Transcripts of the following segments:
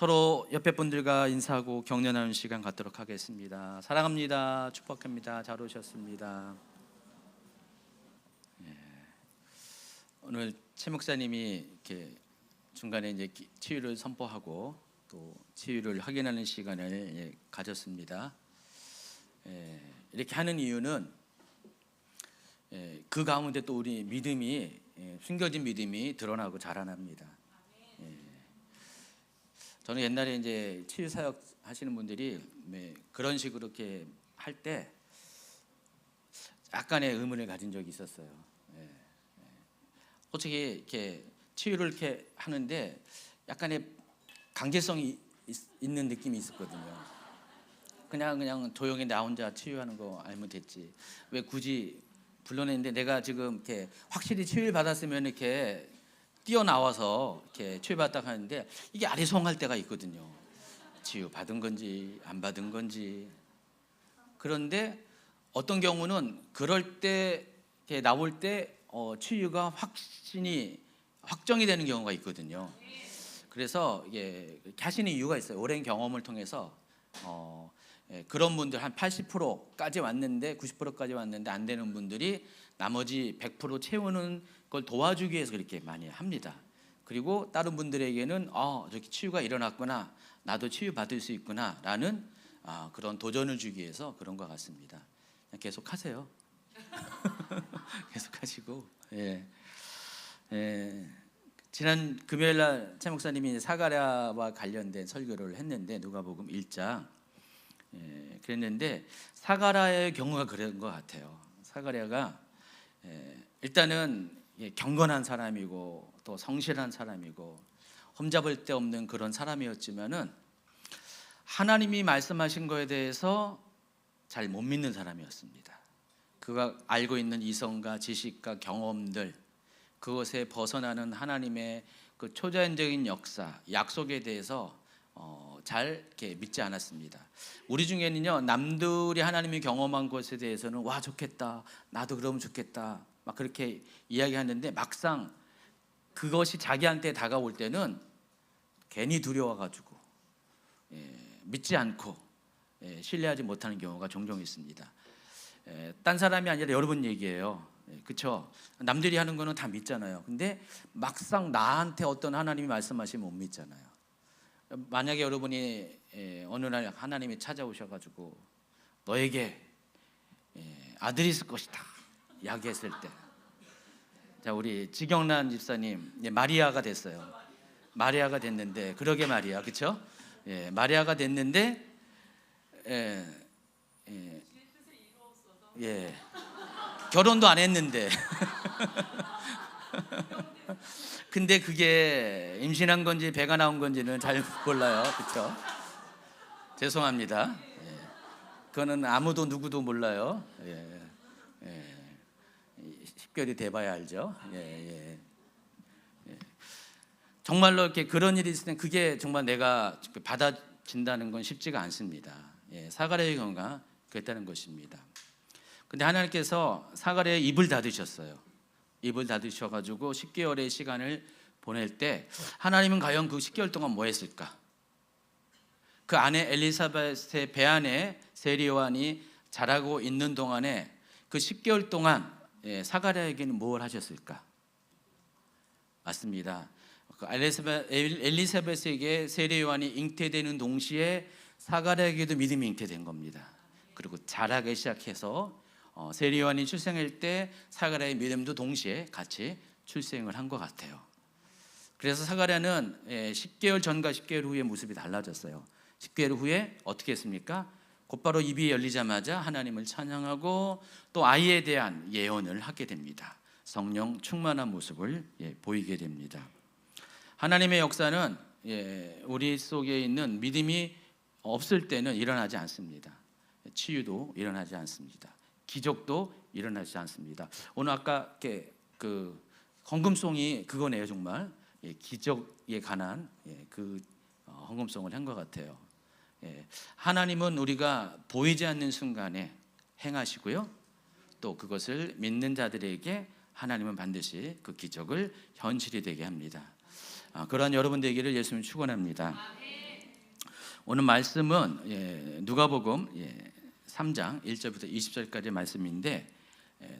서로 옆에 분들과 인사하고 격려 나누는 시간 갖도록 하겠습니다. 사랑합니다. 축복합니다. 잘 오셨습니다. 오늘 최 목사님이 이렇게 중간에 이제 치유를 선포하고 또 치유를 확인하는 시간을 가졌습니다. 이렇게 하는 이유는 그 가운데 또 우리 믿음이 숨겨진 믿음이 드러나고 자라납니다. 저는 옛날에 이제 치유 사역 하시는 분들이 그런 식으로 이렇게 할 때 약간의 의문을 가진 적이 있었어요. 솔직히 이렇게 치유를 이렇게 하는데 약간의 강제성이 있는 느낌이 있었거든요. 그냥 조용히 나 혼자 치유하는 거 알면 됐지. 왜 굳이 불러냈는데 내가 지금 이렇게 확실히 치유를 받았으면 이렇게 뛰어나와서 이렇게 치유받았다고 하는데 이게 아리송할 때가 있거든요. 치유 받은 건지 안 받은 건지. 그런데 어떤 경우는 그럴 때 이렇게 나올 때 치유가 확정이 되는 경우가 있거든요. 그래서 이게 하시는 이유가 있어요. 오랜 경험을 통해서 그런 분들 한 80%까지 왔는데 90%까지 왔는데 안 되는 분들이 나머지 100% 채우는 걸 도와주기 위해서 그렇게 많이 합니다. 그리고 다른 분들에게는 저렇게 치유가 일어났구나, 나도 치유 받을 수 있구나 라는 그런 도전을 주기 위해서 그런 것 같습니다. 계속 하세요. 계속 하시고. 지난 금요일날 최 목사님이 사가랴와 관련된 설교를 했는데 누가복음 1장 그랬는데 사가랴의 경우가 그런 것 같아요. 사가랴가 일단은 경건한 사람이고 또 성실한 사람이고 험잡을 데 없는 그런 사람이었지만은 하나님이 말씀하신 거에 대해서 잘 못 믿는 사람이었습니다. 그가 알고 있는 이성과 지식과 경험들, 그것에 벗어나는 하나님의 그 초자연적인 역사, 약속에 대해서 잘 이렇게 믿지 않았습니다. 우리 중에는요, 남들이 하나님이 경험한 것에 대해서는 와 좋겠다, 나도 그러면 좋겠다, 막 그렇게 이야기하는데 막상 그것이 자기한테 다가올 때는 괜히 두려워가지고 믿지 않고 신뢰하지 못하는 경우가 종종 있습니다. 딴 사람이 아니라 여러분 얘기예요. 그렇죠? 남들이 하는 거는 다 믿잖아요. 근데 막상 나한테 어떤 하나님이 말씀하시면 못 믿잖아요. 만약에 여러분이 어느 날 하나님이 찾아오셔가지고 너에게 아들이 있을 것이다 이야기했을 때, 자 우리 지경란 집사님 마리아가 됐어요. 마리아가 됐는데 그러게 말이야, 그렇죠? 마리아가 됐는데 결혼도 안 했는데 근데 그게 임신한 건지 배가 나온 건지는 잘 몰라요. 그렇죠? 죄송합니다. 그거는 아무도 누구도 몰라요. 10개월이 돼봐야 알죠. 정말로 이렇게 그런 일이 있을 때 그게 정말 내가 받아진다는 건 쉽지가 않습니다. 사가랴의 경우가 그랬다는 것입니다. 근데 하나님께서 사가랴의 입을 닫으셨어요. 입을 닫으셔가지고 10개월의 시간을 보낼 때 하나님은 과연 그 10개월 동안 뭐 했을까? 그 안에 엘리사벳의 배 안에 세리 요한이 자라고 있는 동안에 그 10개월 동안 사가랴에게는 뭘 하셨을까? 맞습니다. 엘리사벳에게 세리 요한이 잉태되는 동시에 사가랴에게도 믿음이 잉태된 겁니다. 그리고 자라기 시작해서 세리 요한이 출생할 때 사가랴의 믿음도 동시에 같이 출생을 한 것 같아요. 그래서 사가랴는 10개월 전과 10개월 후의 모습이 달라졌어요. 10개월 후에 어떻게 했습니까? 곧바로 입이 열리자마자 하나님을 찬양하고 또 아이에 대한 예언을 하게 됩니다. 성령 충만한 모습을 보이게 됩니다. 하나님의 역사는 우리 속에 있는 믿음이 없을 때는 일어나지 않습니다. 치유도 일어나지 않습니다. 기적도 일어나지 않습니다. 오늘 아까 그 헌금송이 그거네요. 정말 기적에 관한 그 헌금송을 한 것 같아요. 하나님은 우리가 보이지 않는 순간에 행하시고요, 또 그것을 믿는 자들에게 하나님은 반드시 그 기적을 현실이 되게 합니다. 그러한 여러분 되기를 예수님 축원합니다. 오늘 말씀은 누가복음 3장 1절부터 20절까지의 말씀인데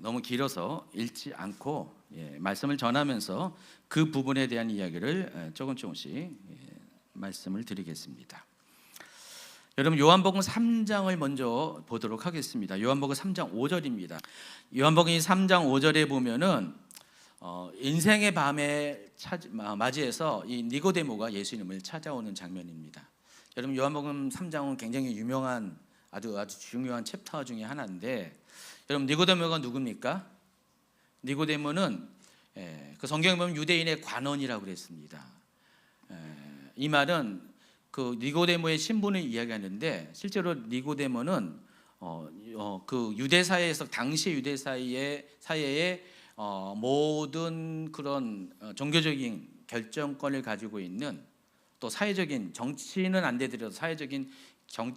너무 길어서 읽지 않고 말씀을 전하면서 그 부분에 대한 이야기를 조금씩 말씀을 드리겠습니다. 여러분, 요한복음 3장을 먼저 보도록 하겠습니다. 요한복음 3장 5절입니다. 요한복음 3장 5절에 보면은 인생의 밤에 맞이해서 이 니고데모가 예수님을 찾아오는 장면입니다. 여러분, 요한복음 3장은 굉장히 유명한 아주 중요한 챕터 중에 하나인데, 여러분, 니고데모가 누굽니까? 니고데모는 그 성경에 보면 유대인의 관원이라고 그랬습니다. 이 말은 그 니고데모의 신분을 이야기하는데, 실제로 니고데모는 그 유대 사회에서 당시 유대 사회의 모든 그런 종교적인 결정권을 가지고 있는, 또 사회적인, 정치는 안 되더라도 사회적인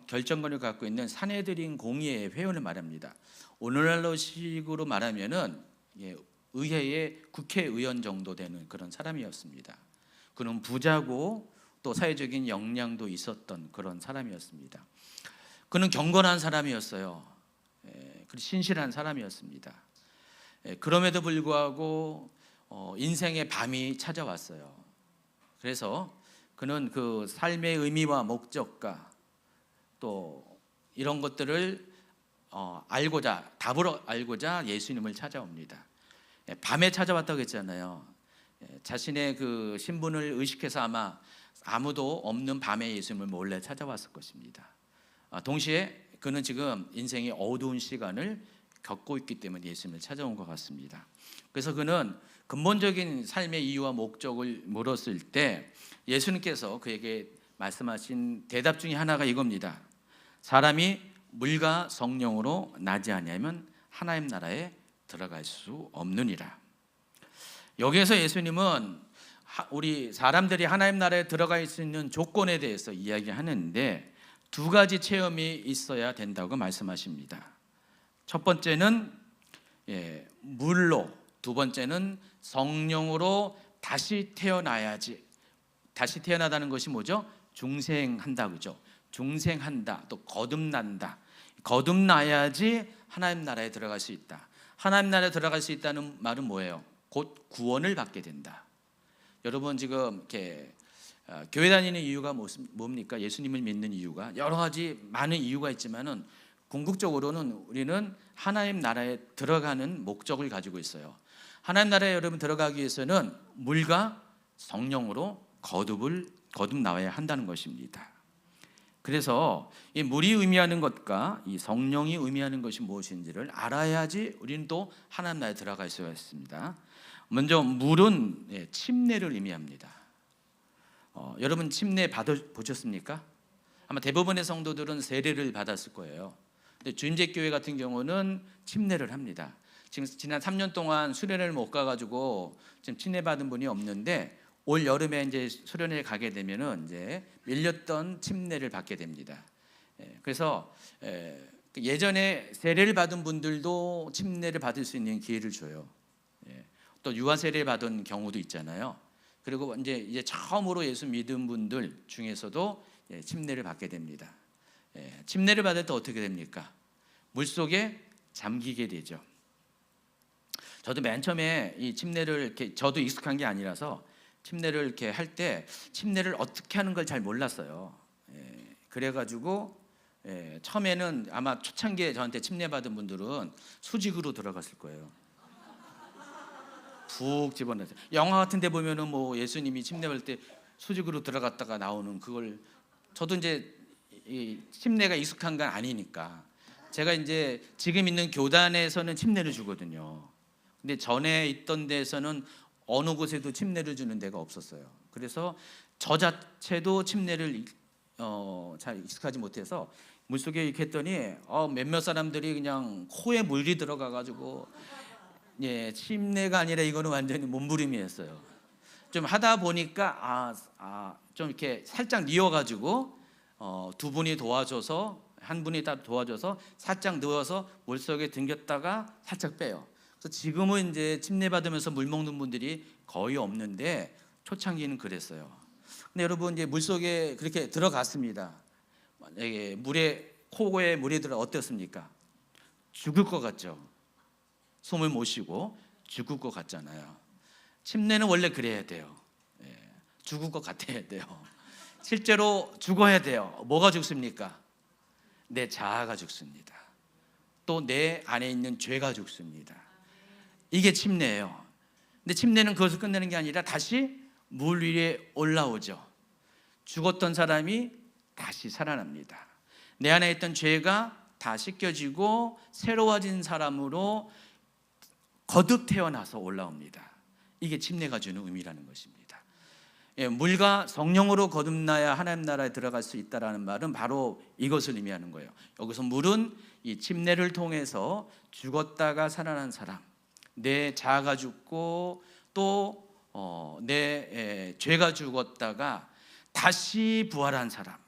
결정권을 갖고 있는 산헤드린 공의회 회원을 말합니다. 오늘날로 식으로 말하면은 의회의 국회의원 정도 되는 그런 사람이었습니다. 그는 부자고 또 사회적인 역량도 있었던 그런 사람이었습니다. 그는 경건한 사람이었어요. 그리고 신실한 사람이었습니다. 그럼에도 불구하고 인생의 밤이 찾아왔어요. 그래서 그는 그 삶의 의미와 목적과 또 이런 것들을 답을 알고자 예수님을 찾아옵니다. 밤에 찾아왔다고 했잖아요. 자신의 그 신분을 의식해서 아마 아무도 없는 밤에 예수님을 몰래 찾아왔을 것입니다. 동시에 그는 지금 인생의 어두운 시간을 겪고 있기 때문에 예수님을 찾아온 것 같습니다. 그래서 그는 근본적인 삶의 이유와 목적을 물었을 때 예수님께서 그에게 말씀하신 대답 중에 하나가 이겁니다. 사람이 물과 성령으로 나지 아니하면 하나님 나라에 들어갈 수 없느니라. 여기에서 예수님은 우리 사람들이 하나님 나라에 들어갈 수 있는 조건에 대해서 이야기하는데 두 가지 체험이 있어야 된다고 말씀하십니다. 첫 번째는 물로, 두 번째는 성령으로 다시 태어나야지. 다시 태어나다는 것이 뭐죠? 중생한다, 그죠? 중생한다, 또 거듭난다. 거듭나야지 하나님 나라에 들어갈 수 있다. 하나님 나라에 들어갈 수 있다는 말은 뭐예요? 곧 구원을 받게 된다. 여러분, 지금 이렇게 교회 다니는 이유가 뭡니까? 예수님을 믿는 이유가 여러 가지 많은 이유가 있지만은 궁극적으로는 우리는 하나님 나라에 들어가는 목적을 가지고 있어요. 하나님 나라에 여러분 들어가기 위해서는 물과 성령으로 거듭 나와야 한다는 것입니다. 그래서 이 물이 의미하는 것과 이 성령이 의미하는 것이 무엇인지를 알아야지 우리는 또 하나님 나라에 들어갈 수가 있습니다. 먼저 물은 침례를 의미합니다. 여러분 침례 받아보셨습니까? 아마 대부분의 성도들은 세례를 받았을 거예요. 근데 주임제교회 같은 경우는 침례를 합니다. 지금 지난 3년 동안 수련회를 못 가가지고 지금 침례 받은 분이 없는데 올 여름에 이제 수련회에 가게 되면은 이제 밀렸던 침례를 받게 됩니다. 그래서 예전에 세례를 받은 분들도 침례를 받을 수 있는 기회를 줘요. 또 유아 세례를 받은 경우도 있잖아요. 그리고 이제 처음으로 예수 믿은 분들 중에서도 침례를 받게 됩니다. 침례를 받을 때 어떻게 됩니까? 물속에 잠기게 되죠. 저도 맨 처음에 이 침례를 이렇게 저도 익숙한 게 아니라서 침례를 이렇게 할 때 침례를 어떻게 하는 걸 잘 몰랐어요. 그래가지고 처음에는 아마 초창기에 저한테 침례 받은 분들은 수직으로 들어갔을 거예요. 푹 집어넣어서 영화 같은 데 보면은 뭐 예수님이 침례 받을 때 수직으로 들어갔다가 나오는 그걸 저도 이제 이 침례가 익숙한 건 아니니까 제가 이제 지금 있는 교단에서는 침례를 주거든요. 근데 전에 있던 데서는 어느 곳에도 침례를 주는 데가 없었어요. 그래서 저 자체도 침례를 잘 익숙하지 못해서 물속에 이렇게 했더니 몇몇 사람들이 그냥 코에 물이 들어가가지고 침례가 아니라 이거는 완전히 몸부림이었어요. 좀 하다 보니까 좀 이렇게 살짝 뉘어가지고 두 분이 도와줘서 한 분이 딱 도와줘서 살짝 누워서 물속에 등겼다가 살짝 빼요. 그래서 지금은 이제 침례 받으면서 물 먹는 분들이 거의 없는데 초창기는 그랬어요. 근데 여러분 이제 물속에 그렇게 들어갔습니다. 만약에 코에 물이 들어 어떻습니까? 죽을 것 같죠. 숨을 못 쉬고 죽을 것 같잖아요. 침례는 원래 그래야 돼요. 죽을 것 같아야 돼요. 실제로 죽어야 돼요. 뭐가 죽습니까? 내 자아가 죽습니다. 또 내 안에 있는 죄가 죽습니다. 이게 침례예요. 근데 침례는 그것을 끝내는 게 아니라 다시 물 위에 올라오죠. 죽었던 사람이 다시 살아납니다. 내 안에 있던 죄가 다 씻겨지고 새로워진 사람으로 거듭 태어나서 올라옵니다. 이게 침례가 주는 의미라는 것입니다. 물과 성령으로 거듭나야 하나님 나라에 들어갈 수 있다는 말은 바로 이것을 의미하는 거예요. 여기서 물은 이 침례를 통해서 죽었다가 살아난 사람, 내 자아가 죽고 또 내 죄가 죽었다가 다시 부활한 사람.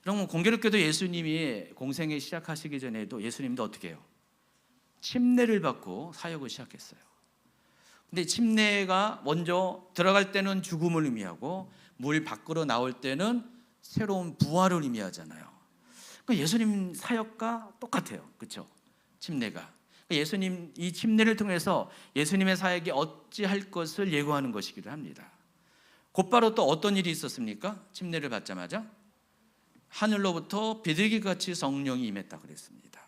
여러분, 공교롭게도 예수님이 공생애 시작하시기 전에도 예수님도 어떻게 해요? 침례를 받고 사역을 시작했어요. 근데 침례가 먼저 들어갈 때는 죽음을 의미하고 물 밖으로 나올 때는 새로운 부활을 의미하잖아요. 예수님 사역과 똑같아요. 그렇죠? 침례가. 예수님 이 침례를 통해서 예수님의 사역이 어찌할 것을 예고하는 것이기도 합니다. 곧바로 또 어떤 일이 있었습니까? 침례를 받자마자 하늘로부터 비둘기같이 성령이 임했다 그랬습니다.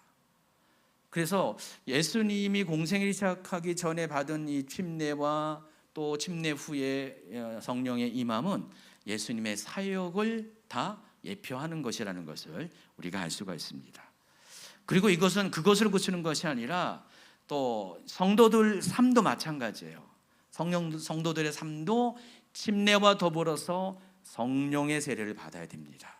그래서 예수님이 공생을 시작하기 전에 받은 이 침례와 또 침례 후에 성령의 임함은 예수님의 사역을 다 예표하는 것이라는 것을 우리가 알 수가 있습니다. 그리고 이것은 그것을 그치는 것이 아니라 또 성도들 삶도 마찬가지예요. 성도들의 삶도 침례와 더불어서 성령의 세례를 받아야 됩니다.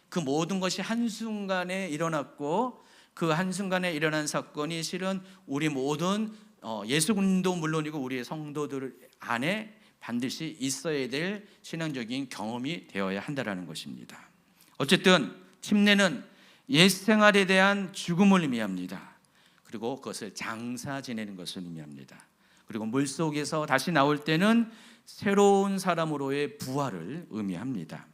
그 모든 것이 한순간에 일어났고 그 한순간에 일어난 사건이 실은 우리 모든 예수님도 물론이고 우리의 성도들 안에 반드시 있어야 될 신앙적인 경험이 되어야 한다는 것입니다. 어쨌든 침례는 옛 생활에 대한 죽음을 의미합니다. 그리고 그것을 장사 지내는 것을 의미합니다. 그리고 물속에서 다시 나올 때는 새로운 사람으로의 부활을 의미합니다.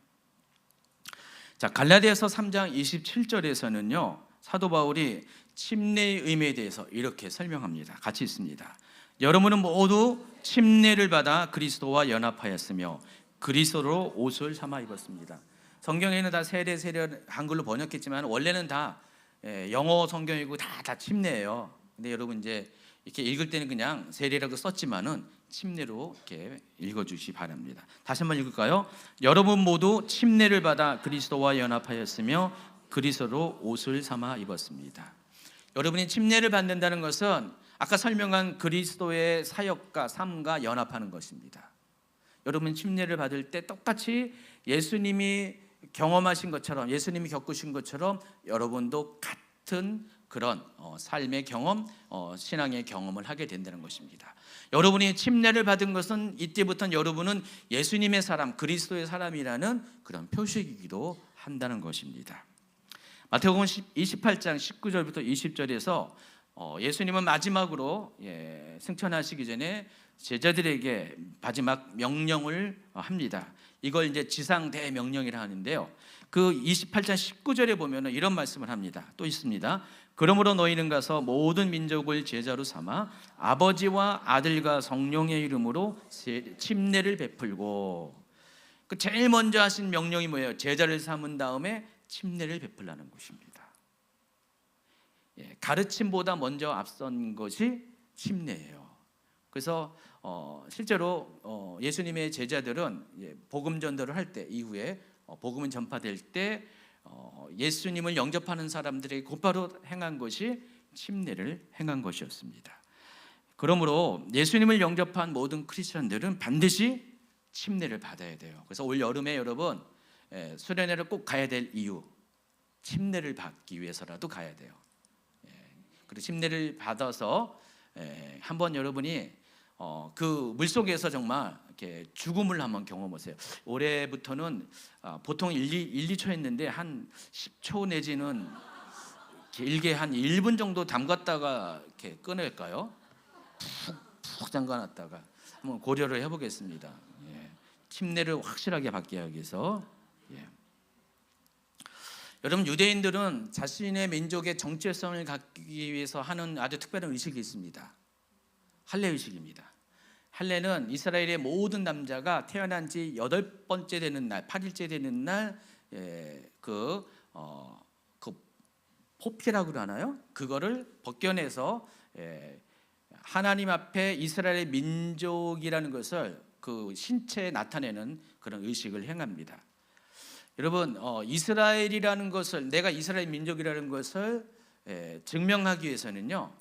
자, 갈라디아서 3장 27절에서는요 사도 바울이 침례의 의미에 대해서 이렇게 설명합니다. 같이 있습니다. 여러분은 모두 침례를 받아 그리스도와 연합하였으며 그리스도로 옷을 삼아 입었습니다. 성경에는 다 세례 한글로 번역했지만 원래는 다 영어 성경이고 다 침례예요. 근데 여러분 이제 이렇게 읽을 때는 그냥 세례라고 썼지만은 침례로 이렇게 읽어주시 바랍니다. 다시 한번 읽을까요? 여러분 모두 침례를 받아 그리스도와 연합하였으며 그리스도로 옷을 삼아 입었습니다. 여러분이 침례를 받는다는 것은 아까 설명한 그리스도의 사역과 삶과 연합하는 것입니다. 여러분 침례를 받을 때 똑같이 예수님이 경험하신 것처럼 예수님이 겪으신 것처럼 여러분도 같은 그런 삶의 경험, 신앙의 경험을 하게 된다는 것입니다. 여러분이 침례를 받은 것은 이때부터는 여러분은 예수님의 사람, 그리스도의 사람이라는 그런 표식이기도 한다는 것입니다. 마태복음 28장 19절부터 20절에서 예수님은 마지막으로 승천하시기 전에 제자들에게 마지막 명령을 합니다. 이걸 이제 지상 대명령이라 하는데요. 그 28장 19절에 보면 이런 말씀을 합니다. 또 있습니다. 그러므로 너희는 가서 모든 민족을 제자로 삼아 아버지와 아들과 성령의 이름으로 침례를 베풀고, 그 제일 먼저 하신 명령이 뭐예요? 제자를 삼은 다음에 침례를 베풀라는 것입니다. 가르침보다 먼저 앞선 것이 침례예요. 그래서 실제로 예수님의 제자들은 복음 전도를 할 때 이후에 복음은 전파될 때 예수님을 영접하는 사람들에게 곧바로 행한 것이 침례를 행한 것이었습니다. 그러므로 예수님을 영접한 모든 크리스천들은 반드시 침례를 받아야 돼요. 그래서 올 여름에 여러분 수련회를 꼭 가야 될 이유, 침례를 받기 위해서라도 가야 돼요. 그리고 침례를 받아서 한번 여러분이 그 물속에서 정말 이렇게 죽음을 한번 경험하세요. 올해부터는 보통 2초 했는데 한 10초 내지는 길게 한 1분 정도 담갔다가 이렇게 꺼낼까요? 푹 잠가놨다가 한번 고려를 해보겠습니다. 침례를 확실하게 받기 위해서. 여러분, 유대인들은 자신의 민족의 정체성을 갖기 위해서 하는 아주 특별한 의식이 있습니다. 할례 의식입니다. 할례는 이스라엘의 모든 남자가 태어난 지 8번째 되는 날, 8일째 되는 날, 그 포피라고 하나요? 그거를 벗겨내서 하나님 앞에 이스라엘의 민족이라는 것을 그 신체에 나타내는 그런 의식을 행합니다. 여러분, 이스라엘이라는 것을, 내가 이스라엘 민족이라는 것을 증명하기 위해서는요,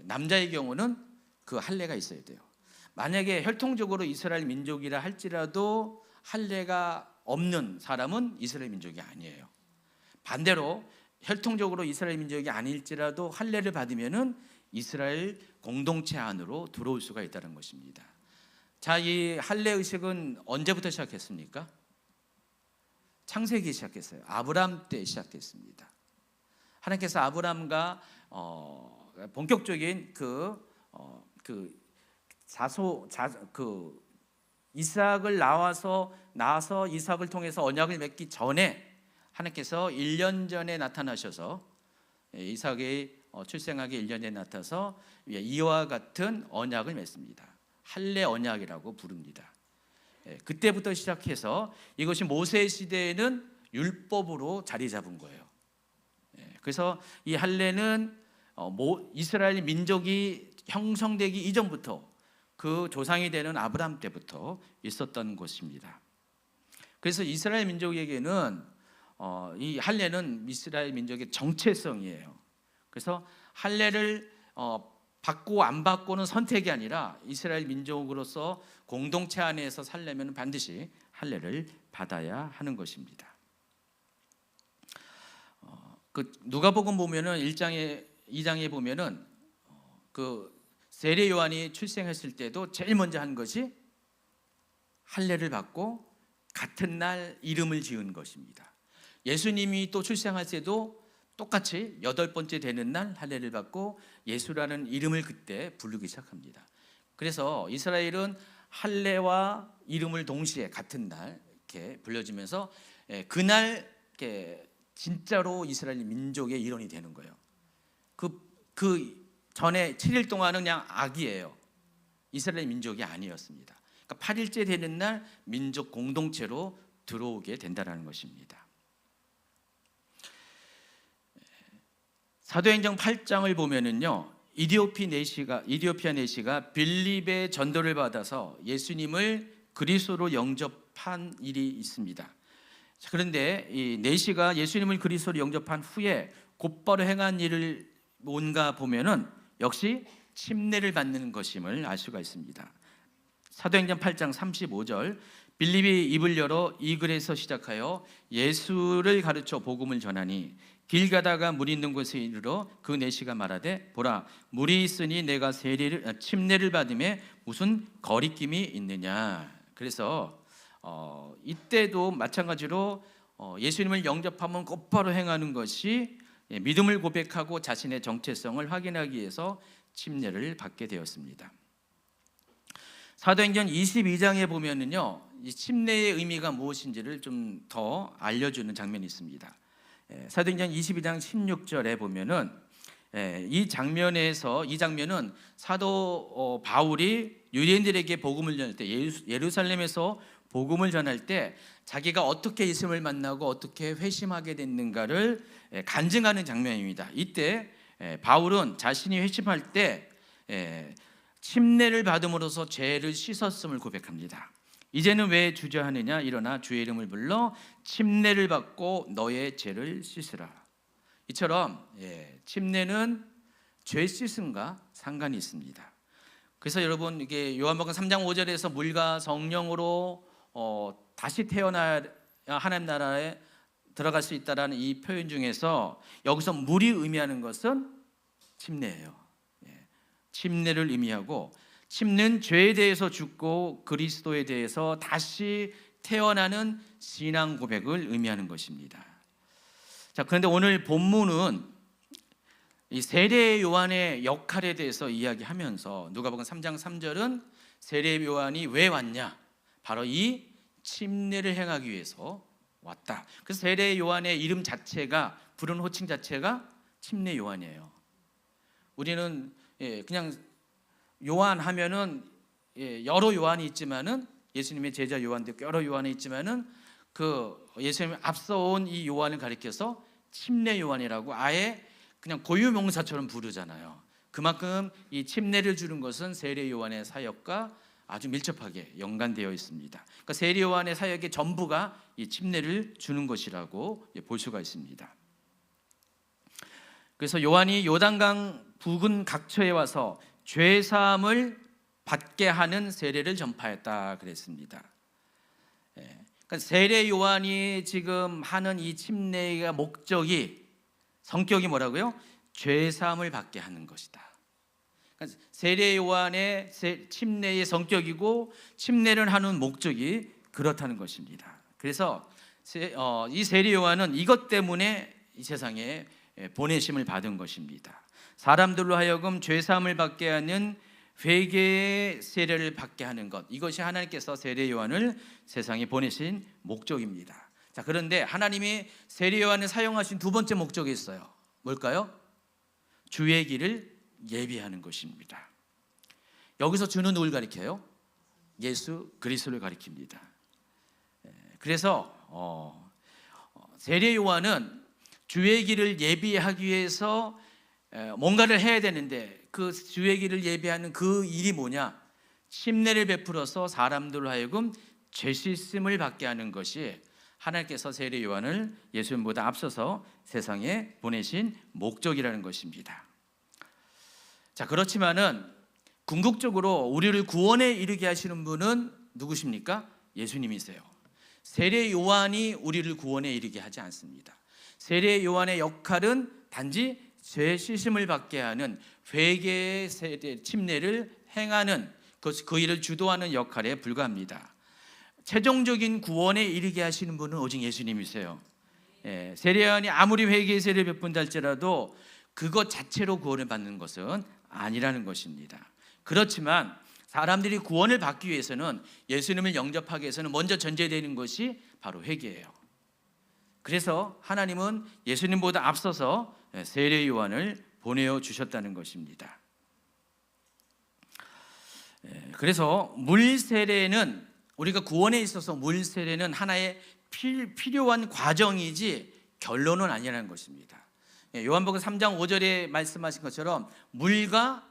남자의 경우는 그 할례가 있어야 돼요. 만약에 혈통적으로 이스라엘 민족이라 할지라도 할례가 없는 사람은 이스라엘 민족이 아니에요. 반대로 혈통적으로 이스라엘 민족이 아닐지라도 할례를 받으면은 이스라엘 공동체 안으로 들어올 수가 있다는 것입니다. 자, 이 할례 의식은 언제부터 시작했습니까? 창세기 시작했어요. 아브라함 때 시작했습니다. 하나님께서 아브라함과 본격적인 이삭을 낳아서 이삭을 통해서 언약을 맺기 전에 하나님께서 1년 전에 나타나셔서 이삭이 출생하기 1년 전에 나타나서 이와 같은 언약을 맺습니다. 할례 언약이라고 부릅니다. 그때부터 시작해서 이것이 모세 시대에는 율법으로 자리 잡은 거예요. 그래서 이 할례는 이스라엘 민족이 형성되기 이전부터 그 조상이 되는 아브라함 때부터 있었던 것입니다. 그래서 이스라엘 민족에게는 이 할례는 이스라엘 민족의 정체성이에요. 그래서 할례를 받고 안 받고는 선택이 아니라 이스라엘 민족으로서 공동체 안에서 살려면 반드시 할례를 받아야 하는 것입니다. 그 누가복음 보면은 2장에 보면은 그 세례 요한이 출생했을 때도 제일 먼저 한 것이 할례를 받고 같은 날 이름을 지은 것입니다. 예수님이 또 출생할 때도 똑같이 8번째 되는 날 할례를 받고 예수라는 이름을 그때 부르기 시작합니다. 그래서 이스라엘은 할례와 이름을 동시에 같은 날 이렇게 불려지면서 그날 이렇게 진짜로 이스라엘 민족의 일원이 되는 거예요. 그 전에 7일 동안은 그냥 악이에요. 이스라엘 민족이 아니었습니다. 그러니까 8일째 되는 날 민족 공동체로 들어오게 된다는 것입니다. 사도행전 8장을 보면은요, 이디오피아 내시가 빌립의 전도를 받아서 예수님을 그리스도로 영접한 일이 있습니다. 그런데 이 내시가 예수님을 그리스도로 영접한 후에 곧바로 행한 일을 뭔가 보면은 역시 침례를 받는 것임을 알 수가 있습니다. 사도행전 8장 35절, 빌립이 입을 열어 이 글에서 시작하여 예수를 가르쳐 복음을 전하니 길 가다가 물이 있는 곳에 이르러 그 내시가 말하되 보라 물이 있으니 내가 침례를 받음에 무슨 거리낌이 있느냐. 그래서 이때도 마찬가지로 예수님을 영접하면 곧바로 행하는 것이 믿음을 고백하고 자신의 정체성을 확인하기 위해서 침례를 받게 되었습니다. 사도행전 22장에 보면은요, 이 침례의 의미가 무엇인지를 좀 더 알려주는 장면이 있습니다. 사도행전 22장 16절에 보면은 이 장면은 사도 바울이 유대인들에게 복음을 전할 때 예루살렘에서 복음을 전할 때 자기가 어떻게 예수님을 만나고 어떻게 회심하게 됐는가를 간증하는 장면입니다. 이때 바울은 자신이 회심할 때 침례를 받음으로써 죄를 씻었음을 고백합니다. 이제는 왜 주저하느냐 일어나 주의 이름을 불러 침례를 받고 너의 죄를 씻으라. 이처럼 침례는 죄 씻음과 상관이 있습니다. 그래서 여러분 이게 요한복음 3장 5절에서 물과 성령으로 다시 태어나야 하나님 나라에 들어갈 수 있다라는 이 표현 중에서 여기서 물이 의미하는 것은 침례예요. 침례를 의미하고 침례는 죄에 대해서 죽고 그리스도에 대해서 다시 태어나는 신앙 고백을 의미하는 것입니다. 자, 그런데 오늘 본문은 이 세례 요한의 역할에 대해서 이야기하면서 누가복음 3장 3절은 세례 요한이 왜 왔냐? 바로 이 침례를 행하기 위해서 왔다. 그래서 세례 요한의 이름 자체가, 부른 호칭 자체가 침례 요한이에요. 우리는 그냥 요한 하면은 여러 요한이 있지만은, 예수님의 제자 요한도 여러 요한이 있지만은 그 예수님이 앞서온 이 요한을 가리켜서 침례 요한이라고 아예 그냥 고유 명사처럼 부르잖아요. 그만큼 이 침례를 주는 것은 세례 요한의 사역과 아주 밀접하게 연관되어 있습니다. 그러니까 세례 요한의 사역의 전부가 이 침례를 주는 것이라고 볼 수가 있습니다. 그래서 요한이 요단강 부근 각처에 와서 죄 사함을 받게 하는 세례를 전파했다 그랬습니다. 그러니까 세례 요한이 지금 하는 이 침례의 목적이, 성격이 뭐라고요? 죄 사함을 받게 하는 것이다. 그러니까 세례 요한의 침례의 성격이고 침례를 하는 목적이 그렇다는 것입니다. 그래서 이 세례 요한은 이것 때문에 이 세상에 보내심을 받은 것입니다. 사람들로 하여금 죄 사함을 받게 하는 회개의 세례를 받게 하는 것, 이것이 하나님께서 세례 요한을 세상에 보내신 목적입니다. 자, 그런데 하나님이 세례 요한을 사용하신 두 번째 목적이 있어요. 뭘까요? 주의 길을 예비하는 것입니다. 여기서 주는 누굴 가리켜요? 예수 그리스도를 가리킵니다. 그래서 세례 요한은 주의 길을 예비하기 위해서 뭔가를 해야 되는데, 그 주의 길을 예비하는 그 일이 뭐냐? 침례를 베풀어서 사람들로 하여금 죄 씻음을 받게 하는 것이 하나님께서 세례 요한을 예수님보다 앞서서 세상에 보내신 목적이라는 것입니다. 자, 그렇지만은 궁극적으로 우리를 구원에 이르게 하시는 분은 누구십니까? 예수님이세요. 세례 요한이 우리를 구원에 이르게 하지 않습니다. 세례 요한의 역할은 단지 죄 씻음을 받게 하는 회개의 세례 침례를 행하는 그 일을 주도하는 역할에 불과합니다. 최종적인 구원에 이르게 하시는 분은 오직 예수님이세요. 세례 요한이 아무리 회개의 세례를 베푼다 할지라도 그것 자체로 구원을 받는 것은 아니라는 것입니다. 그렇지만 사람들이 구원을 받기 위해서는, 예수님을 영접하기 위해서는 먼저 전제되는 것이 바로 회개예요. 그래서 하나님은 예수님보다 앞서서 세례 요한을 보내어 주셨다는 것입니다. 그래서 물 세례는, 우리가 구원에 있어서 물 세례는 하나의 필요한 과정이지 결론은 아니라는 것입니다. 요한복음 3장 5절에 말씀하신 것처럼 물과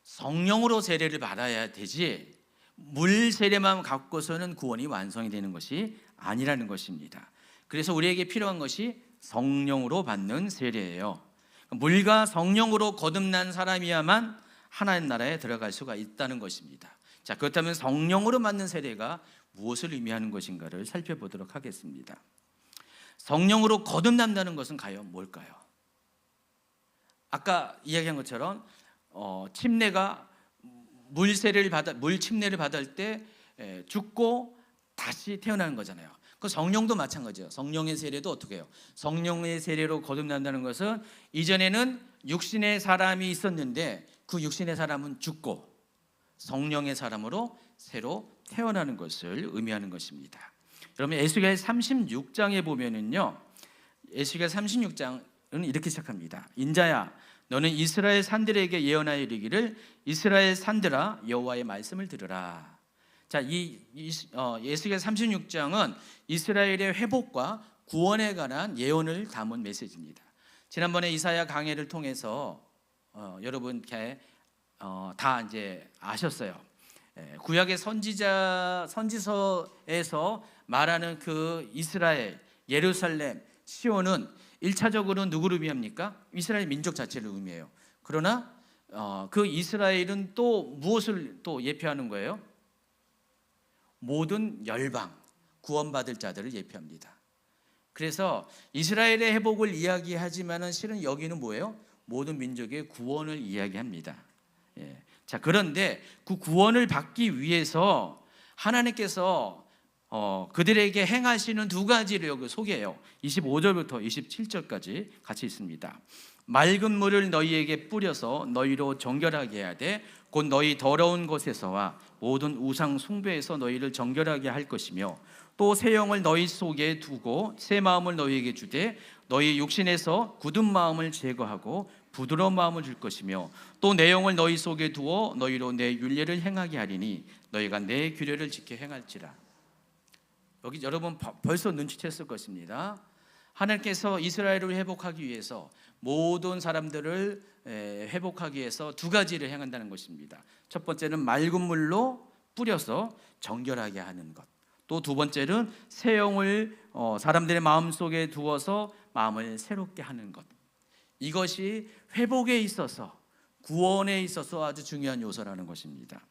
성령으로 세례를 받아야 되지, 물 세례만 갖고서는 구원이 완성이 되는 것이 아니라는 것입니다. 그래서 우리에게 필요한 것이 성령으로 받는 세례예요. 물과 성령으로 거듭난 사람이야만 하나님 나라에 들어갈 수가 있다는 것입니다. 자, 그렇다면 성령으로 받는 세례가 무엇을 의미하는 것인가를 살펴보도록 하겠습니다. 성령으로 거듭난다는 것은 과연 뭘까요? 아까 이야기한 것처럼 침례가 물 침례를 받을 때 죽고 다시 태어나는 거잖아요. 그 성령도 마찬가지예요. 성령의 세례도 어떻게 해요? 성령의 세례로 거듭난다는 것은 이전에는 육신의 사람이 있었는데 그 육신의 사람은 죽고 성령의 사람으로 새로 태어나는 것을 의미하는 것입니다. 여러분, 에스겔 36장에 보면은요, 에스겔 36장은 이렇게 시작합니다. 인자야, 너는 이스라엘 산들에게 예언하여 이르기를, 이스라엘 산들아 여호와의 말씀을 들으라. 자, 에스겔 36장은 이스라엘의 회복과 구원에 관한 예언을 담은 메시지입니다. 지난번에 이사야 강해를 통해서 여러분께 다 이제 아셨어요. 구약의 선지서에서 말하는 그 이스라엘, 예루살렘, 시온은 1차적으로는 누구를 의미합니까? 이스라엘 민족 자체를 의미해요. 그러나 그 이스라엘은 또 무엇을 또 예표하는 거예요? 모든 열방, 구원받을 자들을 예표합니다. 그래서 이스라엘의 회복을 이야기하지만은 실은 여기는 뭐예요? 모든 민족의 구원을 이야기합니다. 자, 그런데 그 구원을 받기 위해서 하나님께서 그들에게 행하시는 두 가지를 여기 소개해요. 25절부터 27절까지 같이 있습니다. 맑은 물을 너희에게 뿌려서 너희로 정결하게 해야 돼. 곧 너희 더러운 곳에서와 모든 우상 숭배에서 너희를 정결하게 할 것이며, 또 새 영을 너희 속에 두고 새 마음을 너희에게 주되 너희 육신에서 굳은 마음을 제거하고 부드러운 마음을 줄 것이며 또 내 영을 너희 속에 두어 너희로 내 율례를 행하게 하리니 너희가 내 규례를 지켜 행할지라. 여기 여러분 벌써 눈치챘을 것입니다. 하나님께서 이스라엘을 회복하기 위해서 모든 사람들을 회복하기 위해서 두 가지를 행한다는 것입니다. 첫 번째는 맑은 물로 뿌려서 정결하게 하는 것. 또 두 번째는 새 영을 사람들의 마음속에 두어서 마음을 새롭게 하는 것. 이것이 회복에 있어서 구원에 있어서 아주 중요한 요소라는 것입니다.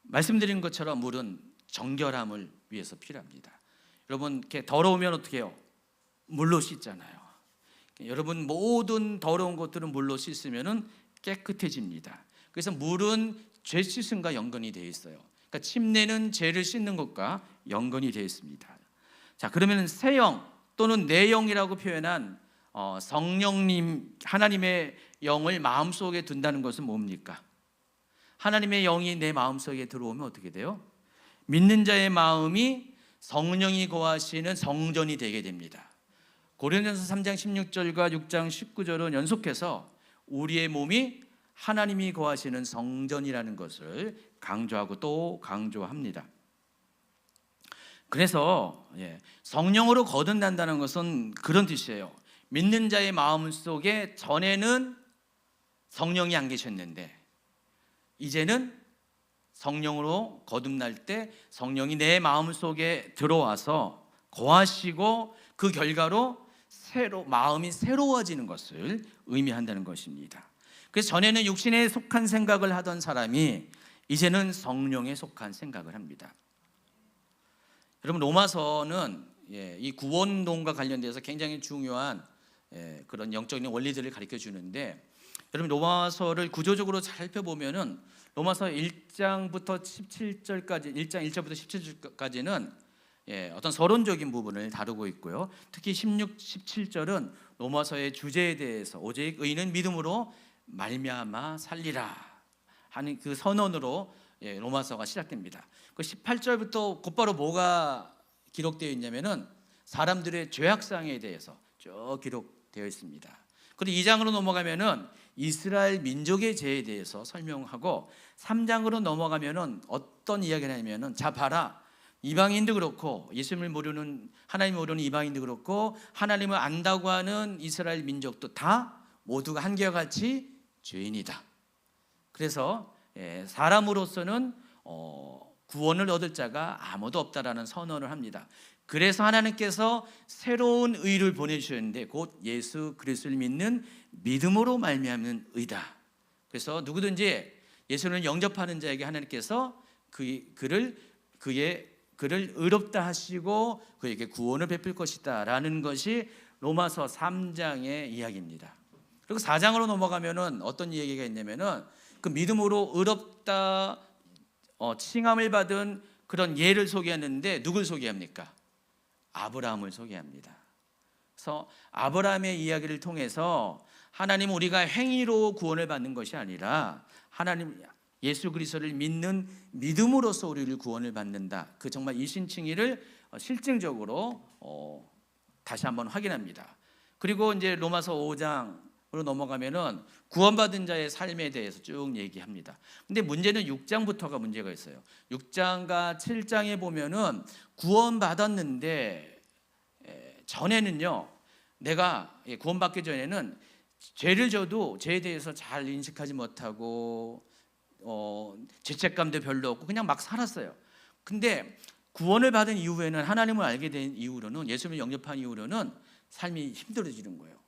말씀드린 것처럼 물은 정결함을 위해서 필요합니다. 여러분 이렇게 더러우면 어떻게 해요? 물로 씻잖아요. 여러분 모든 더러운 것들은 물로 씻으면 깨끗해집니다. 그래서 물은 죄 씻음과 연관이 되어 있어요. 그러니까 침례는 죄를 씻는 것과 연관이 되어 있습니다. 자, 그러면 새 영 또는 내 영이라고 표현한 성령님, 하나님의 영을 마음속에 둔다는 것은 뭡니까? 하나님의 영이 내 마음속에 들어오면 어떻게 돼요? 믿는 자의 마음이 성령이 거하시는 성전이 되게 됩니다. 고린도전서 3장 16절과 6장 19절은 연속해서 우리의 몸이 하나님이 거하시는 성전이라는 것을 강조하고 또 강조합니다. 그래서 성령으로 거듭난다는 것은 그런 뜻이에요. 믿는 자의 마음속에 전에는 성령이 안 계셨는데 이제는 성령으로 거듭날 때 성령이 내 마음속에 들어와서 거하시고 그 결과로 마음이 새로워지는 것을 의미한다는 것입니다. 그래서 전에는 육신에 속한 생각을 하던 사람이 이제는 성령에 속한 생각을 합니다. 여러분 로마서는 이 구원론과 관련돼서 굉장히 중요한 그런 영적인 원리들을 가르쳐 주는데, 여러분 로마서를 구조적으로 살펴보면은 로마서 1장부터 17절까지 1장 1절부터 17절까지는 어떤 서론적인 부분을 다루고 있고요. 특히 16, 17절은 로마서의 주제에 대해서 오직 의인은 믿음으로 말미암아 살리라 하는 그 선언으로 로마서가 시작됩니다. 그 18절부터 곧바로 뭐가 기록되어 있냐면은 사람들의 죄악상에 대해서 쭉 기록되어 있습니다. 그리고 2장으로 넘어가면은 이스라엘 민족의 죄에 대해서 설명하고 3장으로 넘어가면은 어떤 이야기를 하냐면은 자 봐라, 이방인도 그렇고 예수님을 모르는 하나님을 모르는 이방인도 그렇고 하나님을 안다고 하는 이스라엘 민족도 다 모두가 한결 같이 죄인이다. 그래서 사람으로서는 구원을 얻을 자가 아무도 없다라는 선언을 합니다. 그래서 하나님께서 새로운 의를 보내주셨는데 곧 예수 그리스도를 믿는 믿음으로 말미암는 의다. 그래서 누구든지 예수를 영접하는 자에게 하나님께서 그를 의롭다 하시고 그에게 구원을 베풀 것이다 라는 것이 로마서 3장의 이야기입니다. 그리고 4장으로 넘어가면은 어떤 얘기가 있냐면은 그 믿음으로 의롭다 칭함을 받은 그런 예를 소개하는데 누굴 소개합니까? 아브라함을 소개합니다. 그래서 아브라함의 이야기를 통해서 하나님 우리가 행위로 구원을 받는 것이 아니라 하나님 예수 그리스도를 믿는 믿음으로써 우리를 구원을 받는다. 그 정말 이신칭의를 실증적으로 다시 한번 확인합니다. 그리고 이제 로마서 5장으로 넘어가면은 구원받은 자의 삶에 대해서 쭉 얘기합니다. 근데 문제는 6장부터가 문제가 있어요. 6장과 7장에 보면은 구원받았는데 전에는요, 내가 구원받기 전에는 죄를 져도 죄에 대해서 잘 인식하지 못하고 죄책감도 별로 없고 그냥 막 살았어요. 근데 구원을 받은 이후에는, 하나님을 알게 된 이후로는, 예수님을 영접한 이후로는 삶이 힘들어지는 거예요.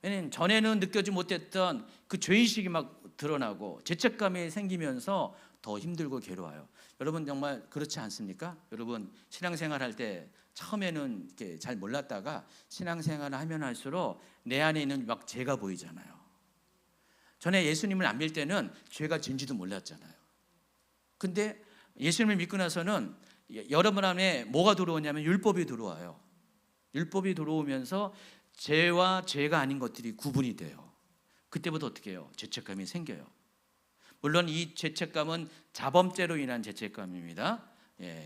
왜냐하면 전에는 느껴지 못했던 그 죄의식이 막 드러나고 죄책감이 생기면서 더 힘들고 괴로워요. 여러분 정말 그렇지 않습니까? 여러분 신앙생활 할 때 처음에는 이렇게 잘 몰랐다가 신앙생활을 하면 할수록 내 안에 있는 막 죄가 보이잖아요. 전에 예수님을 안 믿을 때는 죄가 진지도 몰랐잖아요. 근데 예수님을 믿고 나서는 여러분 안에 뭐가 들어오냐면 율법이 들어와요. 율법이 들어오면서 죄와 죄가 아닌 것들이 구분이 돼요. 그때부터 어떻게 해요? 죄책감이 생겨요. 물론 이 죄책감은 자범죄로 인한 죄책감입니다.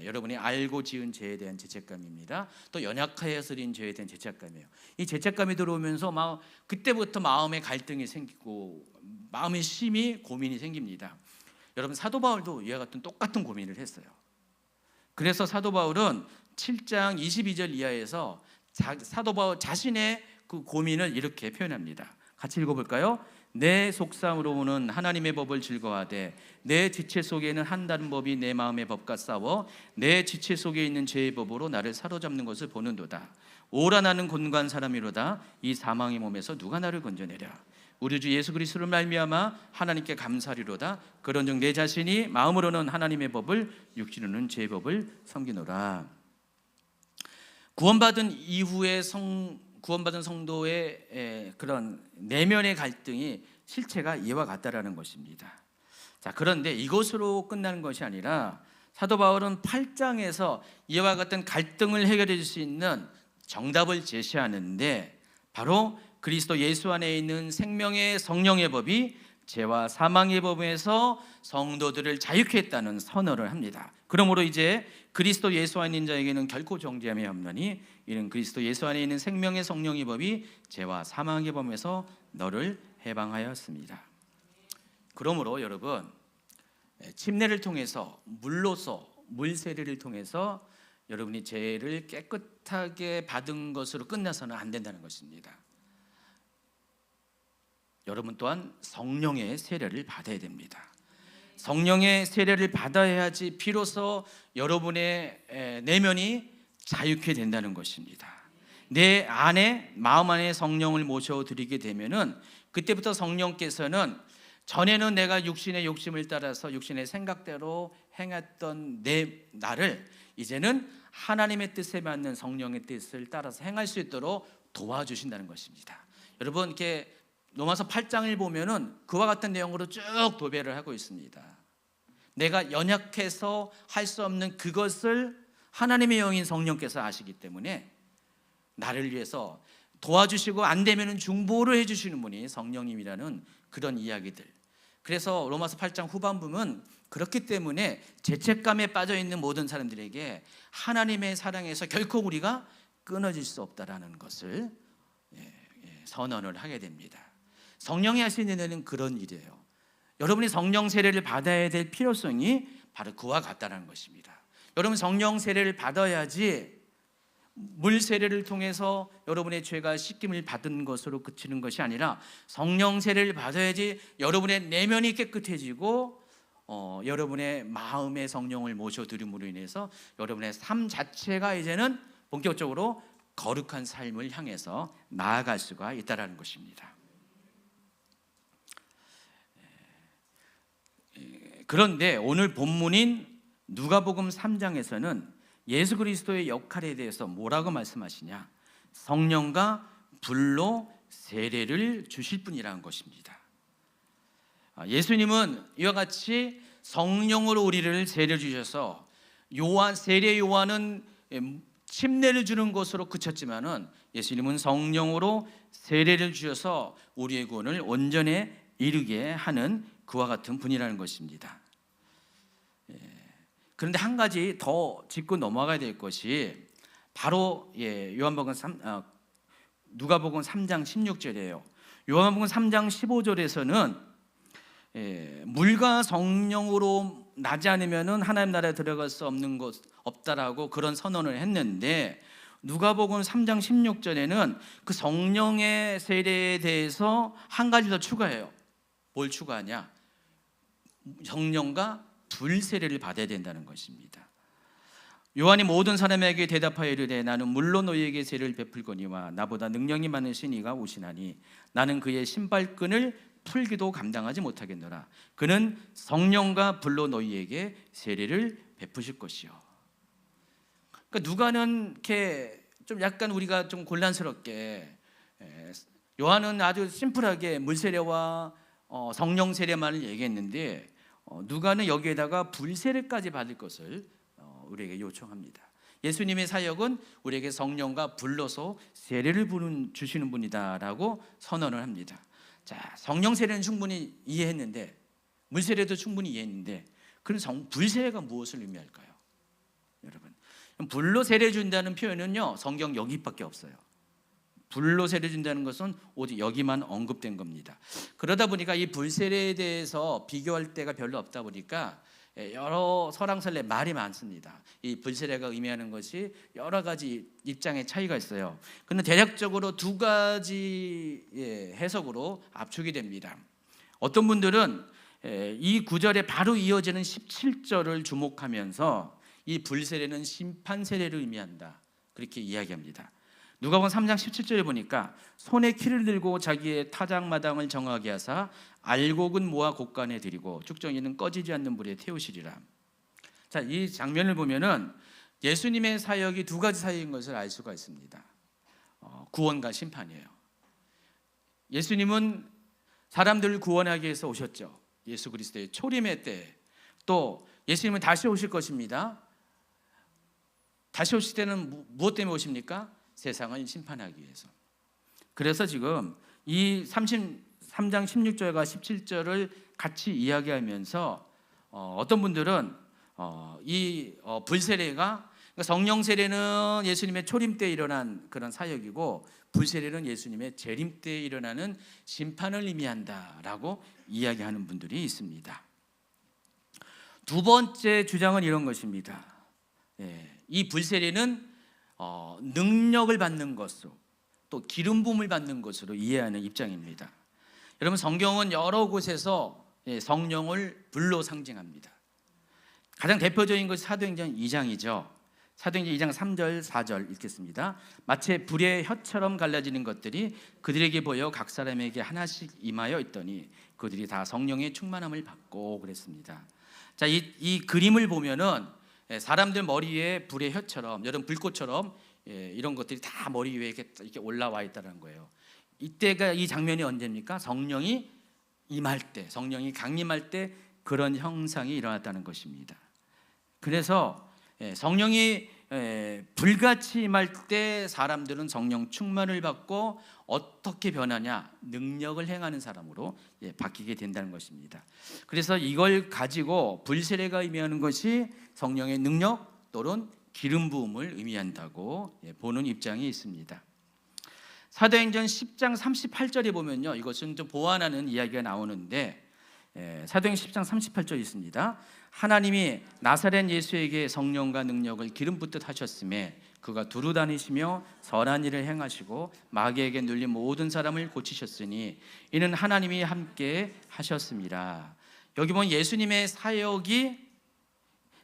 여러분이 알고 지은 죄에 대한 죄책감입니다. 또 연약하여서 진 죄에 대한 죄책감이에요. 이 죄책감이 들어오면서 막 그때부터 마음의 갈등이 생기고 마음의 심히 고민이 생깁니다. 여러분 사도 바울도 이와 같은 똑같은 고민을 했어요. 그래서 사도 바울은 7장 22절 이하에서 사도 바울 자신의 그 고민을 이렇게 표현합니다. 같이 읽어볼까요? 내 속상으로는 하나님의 법을 즐거워하되 내 지체 속에는 한 다른 법이 내 마음의 법과 싸워 내 지체 속에 있는 죄의 법으로 나를 사로잡는 것을 보는도다. 오라 나는 곤고한 사람이로다. 이 사망의 몸에서 누가 나를 건져내랴. 우리 주 예수 그리스도를 말미암아 하나님께 감사하리로다. 그런즉 내 자신이 마음으로는 하나님의 법을 육신으로는 죄의 법을 섬기노라. 구원받은 이후에 구원받은 성도의 그런 내면의 갈등이 실체가 이와 같다라는 것입니다. 자, 그런데 이것으로 끝나는 것이 아니라 사도 바울은 8장에서 이와 같은 갈등을 해결해 줄 수 있는 정답을 제시하는데 바로 그리스도 예수 안에 있는 생명의 성령의 법이 죄와 사망의 법에서 성도들을 자유케 했다는 선언을 합니다. 그러므로 이제 그리스도 예수 안에 있는 자에게는 결코 정죄함이 없나니 이는 그리스도 예수 안에 있는 생명의 성령의 법이 죄와 사망의 법에서 너를 해방하였습니다. 그러므로 여러분 침례를 통해서 물로서 물세례를 통해서 여러분이 죄를 깨끗하게 받은 것으로 끝나서는 안 된다는 것입니다. 여러분 또한 성령의 세례를 받아야 됩니다. 성령의 세례를 받아야지 비로소 여러분의 내면이 자유케 된다는 것입니다. 내 안에 마음 안에 성령을 모셔드리게 되면은 그때부터 성령께서는 전에는 내가 육신의 욕심을 따라서 육신의 생각대로 행했던 나를 이제는 하나님의 뜻에 맞는 성령의 뜻을 따라서 행할 수 있도록 도와주신다는 것입니다. 여러분 이렇게 로마서 8장을 보면은 그와 같은 내용으로 쭉 도배를 하고 있습니다. 내가 연약해서 할 수 없는 그것을 하나님의 영인 성령께서 아시기 때문에 나를 위해서 도와주시고 안 되면은 중보를 해주시는 분이 성령님이라는 그런 이야기들. 그래서 로마서 8장 후반부는 그렇기 때문에 죄책감에 빠져 있는 모든 사람들에게 하나님의 사랑에서 결코 우리가 끊어질 수 없다라는 것을 선언을 하게 됩니다. 성령이 하시는 일은 그런 일이에요. 여러분이 성령 세례를 받아야 될 필요성이 바로 그와 같다는 것입니다. 여러분 성령 세례를 받아야지 물 세례를 통해서 여러분의 죄가 씻김을 받은 것으로 그치는 것이 아니라 성령 세례를 받아야지 여러분의 내면이 깨끗해지고 여러분의 마음의 성령을 모셔드림으로 인해서 여러분의 삶 자체가 이제는 본격적으로 거룩한 삶을 향해서 나아갈 수가 있다는 것입니다. 그런데 오늘 본문인 누가복음 3장에서는 예수 그리스도의 역할에 대해서 뭐라고 말씀하시냐? 성령과 불로 세례를 주실 분이라는 것입니다. 예수님은 이와 같이 성령으로 우리를 세례 주셔서 세례 요한은 침례를 주는 것으로 그쳤지만은 예수님은 성령으로 세례를 주셔서 우리의 구원을 온전히 이루게 하는 그와 같은 분이라는 것입니다. 그런데 한 가지 더 짚고 넘어가야 될 것이 바로 누가복음 3장 16절이에요. 요한복음 3장 15절에서는 물과 성령으로 나지 않으면은 하나님 나라에 들어갈 수 없는 것 없다라고 그런 선언을 했는데 누가복음 3장 16절에는 그 성령의 세례에 대해서 한 가지 더 추가해요. 뭘 추가하냐? 성령과 불 세례를 받아야 된다는 것입니다. 요한이 모든 사람에게 대답하여 이르되 나는 물로 너희에게 세례를 베풀거니와 나보다 능력이 많으신 이가 오시나니 나는 그의 신발끈을 풀기도 감당하지 못하겠노라. 그는 성령과 불로 너희에게 세례를 베푸실 것이요. 그러니까 누가는 이렇게 좀 약간 우리가 좀 곤란스럽게 요한은 아주 심플하게 물 세례와 성령 세례만을 얘기했는데 누가는 여기에다가 불 세례까지 받을 것을 우리에게 요청합니다. 예수님의 사역은 우리에게 성령과 불로서 세례를 주시는 분이다라고 선언을 합니다. 자, 성령 세례는 충분히 이해했는데 물 세례도 충분히 이해했는데 그럼 불 세례가 무엇을 의미할까요? 여러분, 불로 세례 준다는 표현은요 성경 여기밖에 없어요. 불로 세례 준다는 것은 오직 여기만 언급된 겁니다. 그러다 보니까 이 불세례에 대해서 비교할 때가 별로 없다 보니까 여러 설왕설래 말이 많습니다. 이 불세례가 의미하는 것이 여러 가지 입장의 차이가 있어요. 그런데 대략적으로 두 가지 해석으로 압축이 됩니다. 어떤 분들은 이 구절에 바로 이어지는 17절을 주목하면서 이 불세례는 심판 세례를 의미한다, 그렇게 이야기합니다. 누가복음 3장 17절에 보니까 손에 키를 들고 자기의 타작마당을 정하게 하사 알곡은 모아 곳간에 들이고 쭉정이는 꺼지지 않는 불에 태우시리라. 자, 이 장면을 보면은 예수님의 사역이 두 가지 사역인 것을 알 수가 있습니다. 구원과 심판이에요. 예수님은 사람들을 구원하기 위해서 오셨죠. 예수 그리스도의 초림의 때, 또 예수님은 다시 오실 것입니다. 다시 오실 때는 무엇 때문에 오십니까? 세상을 심판하기 위해서. 그래서 지금 이 33장 16절과 17절을 같이 이야기하면서 어떤 분들은 이 불세례가, 그러니까 성령 세례는 예수님의 초림 때 일어난 그런 사역이고 불세례는 예수님의 재림 때 일어나는 심판을 의미한다라고 이야기하는 분들이 있습니다. 두 번째 주장은 이런 것입니다. 이 불세례는 능력을 받는 것으로, 또 기름 부음을 받는 것으로 이해하는 입장입니다. 여러분, 성경은 여러 곳에서 성령을 불로 상징합니다. 가장 대표적인 것이 사도행전 2장이죠. 사도행전 2장 3절 4절 읽겠습니다. 마치 불의 혀처럼 갈라지는 것들이 그들에게 보여 각 사람에게 하나씩 임하여 있더니 그들이 다 성령의 충만함을 받고 그랬습니다. 자, 이 그림을 보면은 사람들 머리에 불의 혀처럼, 여러분 불꽃처럼 이런 것들이 다 머리 위에 이렇게 올라와 있다는 거예요. 이때가, 이 장면이 언제입니까? 성령이 임할 때, 성령이 강림할 때 그런 형상이 일어났다는 것입니다. 그래서 성령이 불같이 임할 때 사람들은 성령 충만을 받고 어떻게 변하냐? 능력을 행하는 사람으로 바뀌게 된다는 것입니다. 그래서 이걸 가지고 불세례가 의미하는 것이 성령의 능력 또는 기름 부음을 의미한다고 보는 입장이 있습니다. 사도행전 10장 38절에 보면요, 이것은 좀 보완하는 이야기가 나오는데 사도행전 10장 38절 있습니다. 하나님이 나사렛 예수에게 성령과 능력을 기름 붓듯 하셨음에 그가 두루 다니시며 선한 일을 행하시고 마귀에게 눌린 모든 사람을 고치셨으니 이는 하나님이 함께 하셨습니다. 여기 보면 예수님의 사역이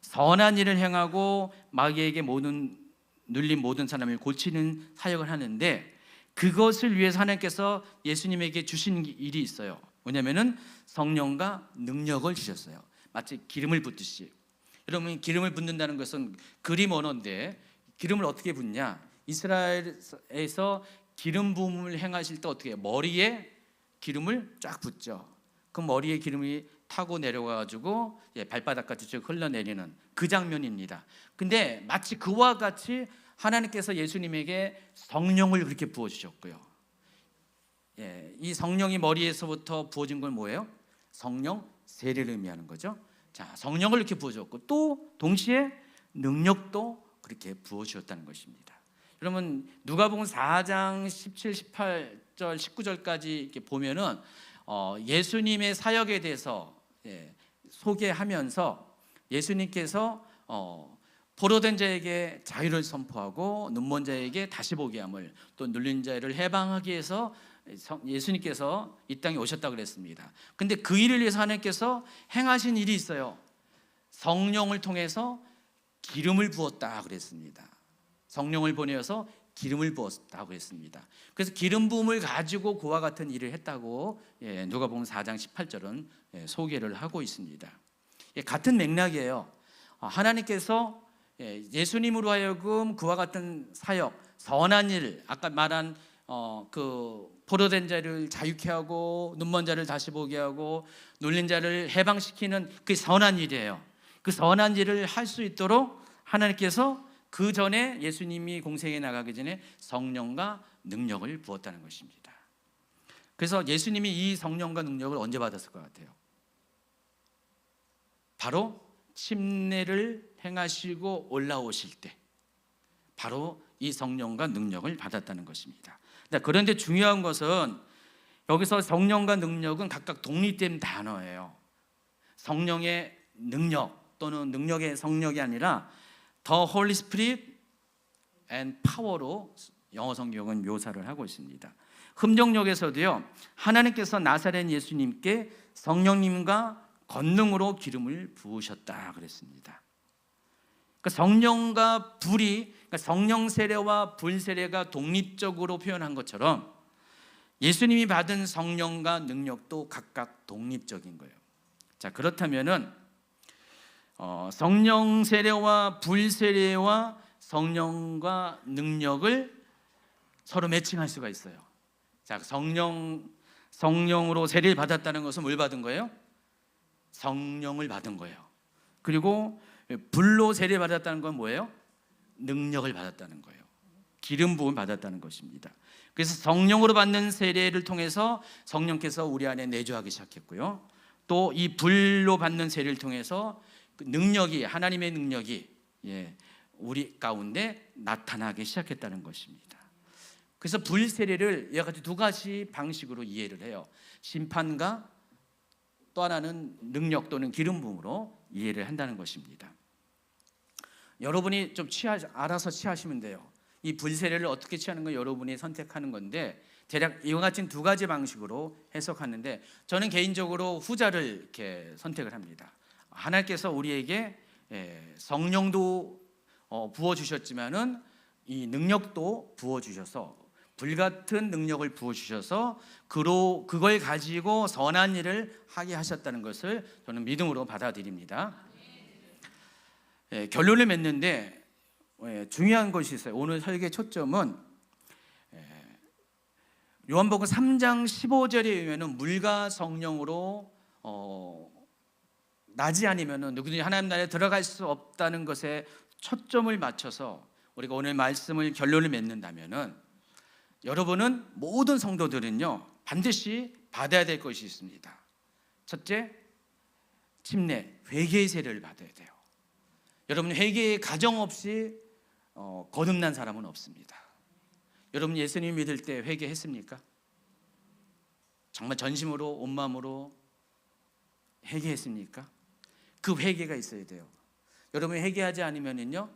선한 일을 행하고 마귀에게 눌린 모든 사람을 고치는 사역을 하는데, 그것을 위해서 하나님께서 예수님에게 주신 일이 있어요. 뭐냐면은 성령과 능력을 주셨어요. 마치 기름을 붓듯이. 여러분, 기름을 붓는다는 것은 그림 언어인데 기름을 어떻게 붓냐? 이스라엘에서 기름 부음을 행하실 때 어떻게 해요? 머리에 기름을 쫙 붓죠. 그 머리에 기름이 타고 내려가지고 발바닥까지 쭉 흘러내리는 그 장면입니다. 근데 마치 그와 같이 하나님께서 예수님에게 성령을 그렇게 부어주셨고요. 이 성령이 머리에서부터 부어진 건 뭐예요? 성령 세례를 의미하는 거죠. 자, 성령을 이렇게 부어줬고 또 동시에 능력도 그렇게 부어주셨다는 것입니다. 여러분, 누가복음 4장 17, 18절, 19절까지 이렇게 보면은 예수님의 사역에 대해서 소개하면서 예수님께서 포로된 자에게 자유를 선포하고 눈먼 자에게 다시 보게 함을, 또 눌린 자를 해방하기 위해서 예수님께서 이 땅에 오셨다고 그랬습니다. 근데 그 일을 위해서 하나님께서 행하신 일이 있어요. 성령을 통해서 기름을 부었다 그랬습니다. 성령을 보내어서 기름을 부었다고 했습니다. 그래서 기름 부음을 가지고 그와 같은 일을 했다고 누가복음 4장 18절은 소개를 하고 있습니다. 같은 맥락이에요. 하나님께서 예수님으로 하여금 그와 같은 사역, 선한 일, 아까 말한 그 포로된 자를 자유케 하고 눈먼 자를 다시 보게 하고 눌린 자를 해방시키는 그 선한 일이에요. 그 선한 일을 할 수 있도록 하나님께서 그 전에 예수님이 공생에 나가기 전에 성령과 능력을 부었다는 것입니다. 그래서 예수님이 이 성령과 능력을 언제 받았을 것 같아요? 바로 침례를 행하시고 올라오실 때 바로 이 성령과 능력을 받았다는 것입니다. 그런데 중요한 것은 여기서 성령과 능력은 각각 독립된 단어예요. 성령의 능력 또는 능력의 성령이 아니라 The Holy Spirit and Power로 영어 성경은 묘사를 하고 있습니다. 흠정역에서도요, 하나님께서 나사렛 예수님께 성령님과 권능으로 기름을 부으셨다 그랬습니다. 그러니까 성령과 불이, 그러니까 성령 세례와 불 세례가 독립적으로 표현한 것처럼 예수님이 받은 성령과 능력도 각각 독립적인 거예요. 자, 그렇다면은 성령 세례와 불 세례와 성령과 능력을 서로 매칭할 수가 있어요. 자, 성령으로 세례를 받았다는 것은 뭘 받은 거예요? 성령을 받은 거예요. 그리고 불로 세례 받았다는 건 뭐예요? 능력을 받았다는 거예요. 기름 부음 받았다는 것입니다. 그래서 성령으로 받는 세례를 통해서 성령께서 우리 안에 내주하기 시작했고요. 또 이 불로 받는 세례를 통해서 그 능력이, 하나님의 능력이 우리 가운데 나타나기 시작했다는 것입니다. 그래서 불 세례를 여러 가지 두 가지 방식으로 이해를 해요. 심판과 또 하나는 능력 또는 기름 부음으로 이해를 한다는 것입니다. 여러분이 좀 알아서 취하시면 돼요. 이 불 세례를 어떻게 취하는 건 여러분이 선택하는 건데 대략 이와 같은 두 가지 방식으로 해석하는데 저는 개인적으로 후자를 이렇게 선택을 합니다. 하나님께서 우리에게 성령도 부어주셨지만은 이 능력도 부어주셔서 불같은 능력을 부어주셔서 그걸 가지고 선한 일을 하게 하셨다는 것을 저는 믿음으로 받아들입니다. 결론을 맺는데 중요한 것이 있어요. 오늘 설계 초점은 요한복음 3장 15절에 의하면 물과 성령으로 나지 않으면 누구든지 하나님 나라에 들어갈 수 없다는 것에 초점을 맞춰서 우리가 오늘 말씀을 결론을 맺는다면은 여러분은 모든 성도들은요 반드시 받아야 될 것이 있습니다. 첫째, 침례, 회개의 세례를 받아야 돼요. 여러분 회개의 가정 없이 거듭난 사람은 없습니다. 여러분 예수님 믿을 때 회개했습니까? 정말 전심으로 온 마음으로 회개했습니까? 그 회개가 있어야 돼요. 여러분 회개하지 않으면요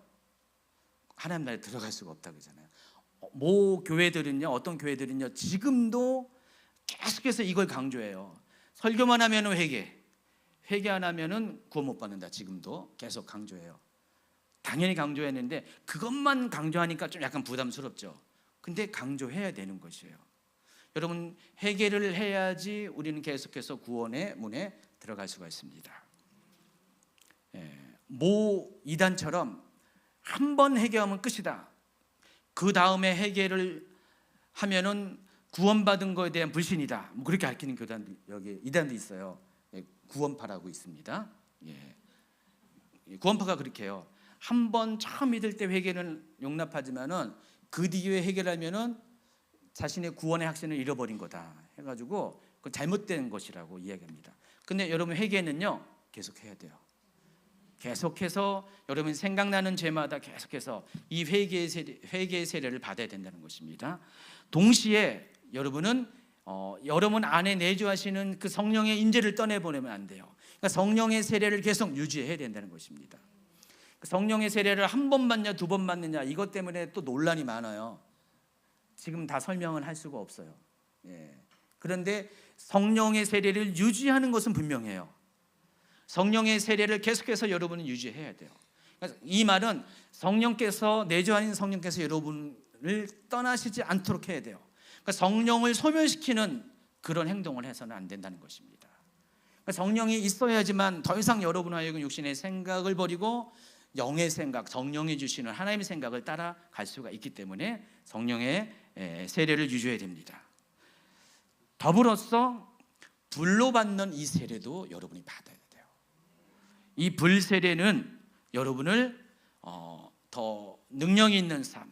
하나님 나라에 들어갈 수가 없다 그러잖아요. 모 교회들은요, 어떤 교회들은요 지금도 계속해서 이걸 강조해요. 설교만 하면은 회개 안 하면은 구원 못 받는다. 지금도 계속 강조해요. 당연히 강조했는데 그것만 강조하니까 좀 약간 부담스럽죠. 근데 강조해야 되는 것이에요. 여러분 회개를 해야지 우리는 계속해서 구원의 문에 들어갈 수가 있습니다. 모 이단처럼 한 번 회개하면 끝이다. 그 다음에 회개를 하면은 구원받은 것에 대한 불신이다. 뭐 그렇게 가르치는 교단도 여기 이단도 있어요. 구원파라고 있습니다. 구원파가 그렇게 해요. 한 번 처음 믿을 때 회개는 용납하지만은 그 뒤에 회개하면은 자신의 구원의 확신을 잃어버린 거다 해가지고 그 잘못된 것이라고 이야기합니다. 근데 여러분 회개는요 계속해야 돼요. 계속해서 여러분 생각나는 죄마다 계속해서 이 회개의 세례를 받아야 된다는 것입니다. 동시에 여러분은 여러분 안에 내주하시는 그 성령의 인재를 떠내보내면 안 돼요. 그러니까 성령의 세례를 계속 유지해야 된다는 것입니다. 성령의 세례를 한 번 받냐 두 번 받느냐 이것 때문에 또 논란이 많아요. 지금 다 설명을 할 수가 없어요. 그런데 성령의 세례를 유지하는 것은 분명해요. 성령의 세례를 계속해서 여러분은 유지해야 돼요. 이 말은 성령께서 내주하신 성령께서 여러분을 떠나시지 않도록 해야 돼요. 그러니까 성령을 소멸시키는 그런 행동을 해서는 안 된다는 것입니다. 그러니까 성령이 있어야지만 더 이상 여러분 하여금 육신의 생각을 버리고 영의 생각, 성령이 주시는 하나님의 생각을 따라갈 수가 있기 때문에 성령의 세례를 유지해야 됩니다. 더불어서 불로 받는 이 세례도 여러분이 받아야 돼요. 이 불 세례는 여러분을 더 능력이 있는 삶,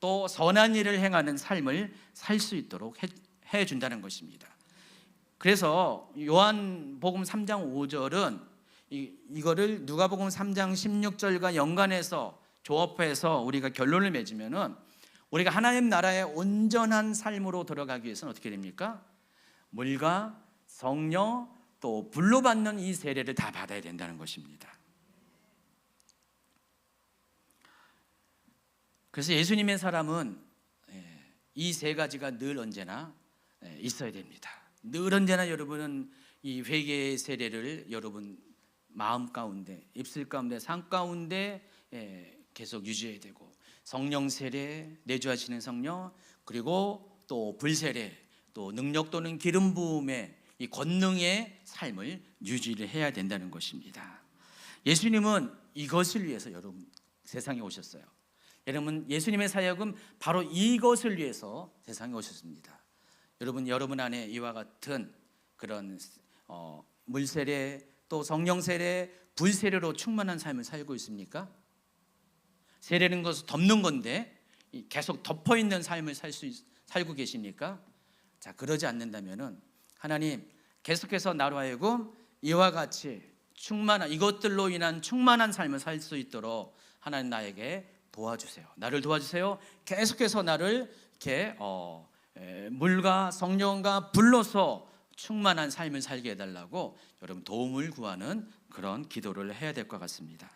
또 선한 일을 행하는 삶을 살 수 있도록 해준다는 것입니다. 그래서 요한복음 3장 5절은 이거를 누가복음 3장 16절과 연관해서 조합해서 우리가 결론을 맺으면은 우리가 하나님 나라의 온전한 삶으로 들어가기 위해서는 어떻게 됩니까? 물과 성령 또 불로 받는 이 세례를 다 받아야 된다는 것입니다. 그래서 예수님의 사람은 이 세 가지가 늘 언제나 있어야 됩니다. 늘 언제나 여러분은 이 회개의 세례를 여러분 마음 가운데, 입술 가운데, 삶 가운데 계속 유지해야 되고, 성령 세례, 내주하시는 성령, 그리고 또 불세례, 또 능력 또는 기름 부음의 이 권능의 삶을 유지를 해야 된다는 것입니다. 예수님은 이것을 위해서 여러분 세상에 오셨어요. 여러분, 예수님의 사역은 바로 이것을 위해서 세상에 오셨습니다. 여러분 안에 이와 같은 그런 물세례 또 성령 세례, 불세례로 충만한 삶을 살고 있습니까? 세례는 것을 덮는 건데 계속 덮어 있는 삶을 살고 계십니까? 자, 그러지 않는다면은 하나님 계속해서 나로 하여금 이와 같이 충만한 이것들로 인한 충만한 삶을 살 수 있도록 하나님 나에게 도와주세요. 나를 도와주세요. 계속해서 나를 이렇게 물과 성령과 불로서 충만한 삶을 살게 해달라고 여러분 도움을 구하는 그런 기도를 해야 될 것 같습니다.